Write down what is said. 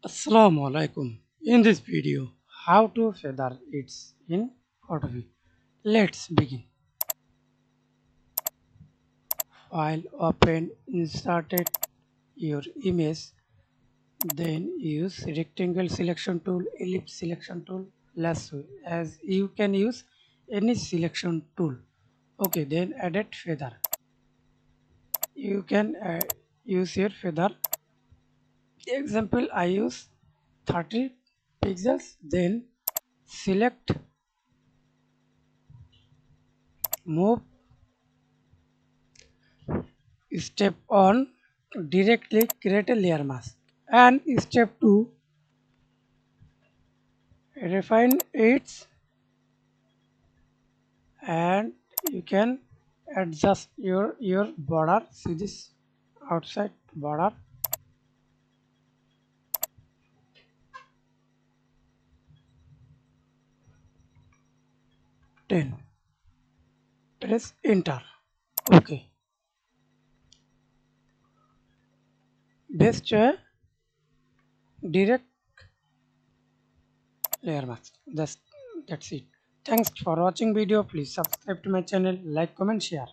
Assalamu Walaikum. In this video, how to feather it's in Photopea. Let's begin. File open, inserted your image, then use rectangle selection tool, ellipse selection tool, lasso, as you can use any selection tool. Okay, then edit feather. You can use your feather. Example, I use 30 pixels, then select move. Step 1, directly create a layer mask. And step 2, refine it, and you can adjust your border. See this outside border. 10. Press enter. Okay. Best direct layer mask. That's it. Thanks for watching video. Please subscribe to my channel, like, comment, share.